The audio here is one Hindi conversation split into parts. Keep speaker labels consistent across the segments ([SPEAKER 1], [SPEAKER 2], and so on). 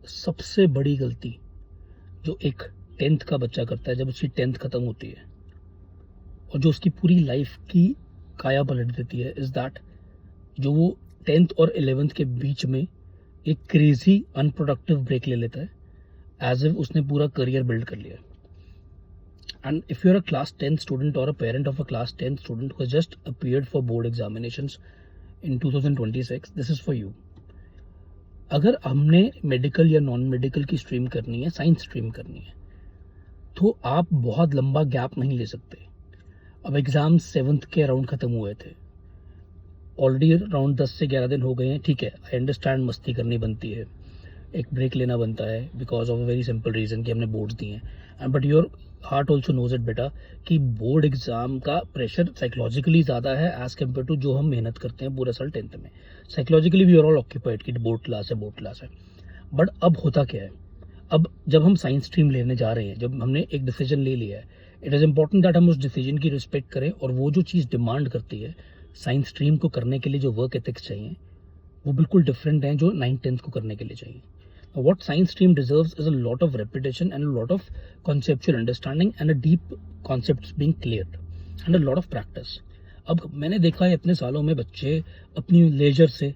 [SPEAKER 1] सबसे बड़ी गलती जो एक 10th का बच्चा करता है जब उसकी 10th खत्म होती है और जो उसकी पूरी लाइफ की काया पलट देती है, इज दैट जो वो 10th और 11th के बीच में एक क्रेजी अनप्रोडक्टिव ब्रेक ले लेता है, एज इफ उसने पूरा करियर बिल्ड कर लिया. And if you're a class 10 student or a parent of a class 10 student who has just appeared for board examinations in 2026, this is for you. अगर हमने मेडिकल या नॉन मेडिकल की स्ट्रीम करनी है, साइंस स्ट्रीम करनी है, तो आप बहुत लंबा गैप नहीं ले सकते. अब एग्जाम 7th के अराउंड खत्म हुए थे, ऑलरेडी अराउंड 10 से 11 दिन हो गए हैं. ठीक है, आई अंडरस्टैंड मस्ती करनी बनती है, एक ब्रेक लेना बनता है because of a very simple reason कि हमने बोर्ड्स दिए हैं. But your heart also knows it बेटा कि बोर्ड एग्जाम का प्रेशर साइकोलॉजिकली ज़्यादा है एज कम्पेयर टू जो हम मेहनत करते हैं पूरा साल 10th में. Psychologically we are all occupied कि बोर्ड क्लास है. बट अब होता क्या है, अब जब हम साइंस स्ट्रीम लेने जा रहे हैं, जब हमने एक डिसीजन ले लिया है, इट इज़ इम्पॉर्टेंट दैट हम उस डिसीजन की रिस्पेक्ट करें और वो जो चीज़ डिमांड करती है साइंस स्ट्रीम को करने के लिए, जो वर्क एथिक्स चाहिए वो बिल्कुल डिफरेंट हैं जो 9th-10th को करने के लिए चाहिए. What science stream deserves is a lot of repetition and a lot of conceptual understanding and a deep concepts being cleared and a lot of practice. अब मैंने देखा है इतने सालों में बच्चे अपनी लेजर से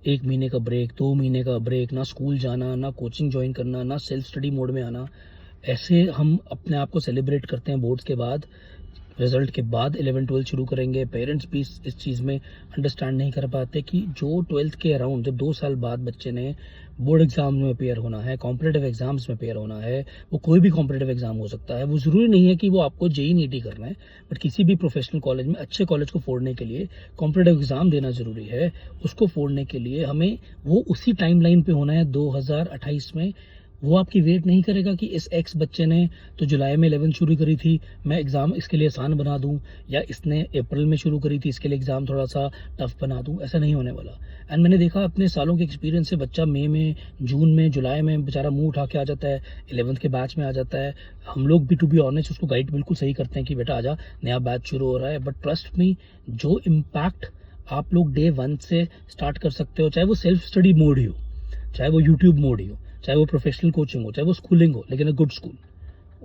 [SPEAKER 1] 1 महीने का ब्रेक, 2 महीने का ब्रेक, ना स्कूल जाना, ना कोचिंग ज्वाइन करना, ना सेल्फ स्टडी मोड में आना, ऐसे हम अपने आप को सेलिब्रेट करते हैं. बोर्ड्स के बाद, रिजल्ट के बाद 11th-12th शुरू करेंगे. पेरेंट्स भी इस चीज़ में अंडरस्टैंड नहीं कर पाते कि जो 12th के अराउंड, जब 2 साल बाद बच्चे ने बोर्ड एग्जाम में अपेयर होना है, कॉम्पिटेटिव एग्जाम्स में अपेयर होना है, वो कोई भी कॉम्पिटेटिव एग्जाम हो सकता है. वो ज़रूरी नहीं है कि वो आपको जेई नीटी करना है, बट किसी भी प्रोफेशनल कॉलेज में, अच्छे कॉलेज को फोड़ने के लिए कॉम्पिटेटिव एग्जाम देना ज़रूरी है. उसको फोड़ने के लिए हमें वो उसी टाइम लाइन पर होना है 2028 में. वो आपकी वेट नहीं करेगा कि इस एक्स बच्चे ने तो जुलाई में 11th शुरू करी थी, मैं एग्ज़ाम इसके लिए आसान बना दूं, या इसने अप्रैल में शुरू करी थी, इसके लिए एग्ज़ाम थोड़ा सा टफ बना दूं. ऐसा नहीं होने वाला. एंड मैंने देखा अपने सालों के एक्सपीरियंस से, बच्चा मई में, जून में, जुलाई में बेचारा मुंह उठा के आ जाता है, 11th के बैच में आ जाता है. हम लोग भी टू बी ऑनेस्ट उसको गाइड बिल्कुल सही करते हैं कि बेटा आजा, नया बैच शुरू हो रहा है. बट ट्रस्ट मी, जो इम्पैक्ट आप लोग डे 1 से स्टार्ट कर सकते हो, चाहे वो सेल्फ स्टडी मोड ही हो, चाहे वो यूट्यूब मोड ही हो, चाहे वो प्रोफेशनल कोचिंग हो, चाहे वो स्कूलिंग हो, लेकिन अ गुड स्कूल,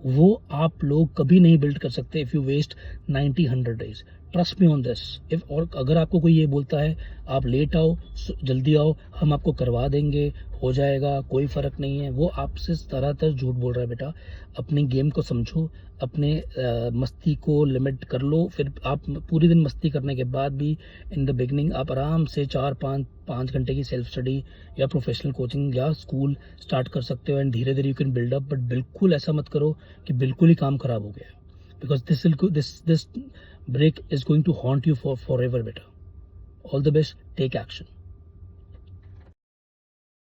[SPEAKER 1] वो आप लोग कभी नहीं बिल्ड कर सकते if you waste 90-100 days. Trust me on this. If और अगर आपको कोई ये बोलता है आप लेट आओ, जल्दी आओ, हम आपको करवा देंगे, हो जाएगा, कोई फ़र्क नहीं है, वो आपसे तरह झूठ बोल रहा है. बेटा अपने गेम को समझो, अपने मस्ती को लिमिट कर लो. फिर आप पूरी दिन मस्ती करने के बाद भी इन द बिगनिंग आप आराम से 4-5 घंटे की सेल्फ स्टडी या प्रोफेशनल कोचिंग या स्कूल स्टार्ट कर सकते हो. एंड धीरे धीरे you can build up. But बिल्कुल ऐसा मत करो कि बिल्कुल ही काम खराब हो गया, because this break is going to haunt you for forever. Beta, all the best, take action.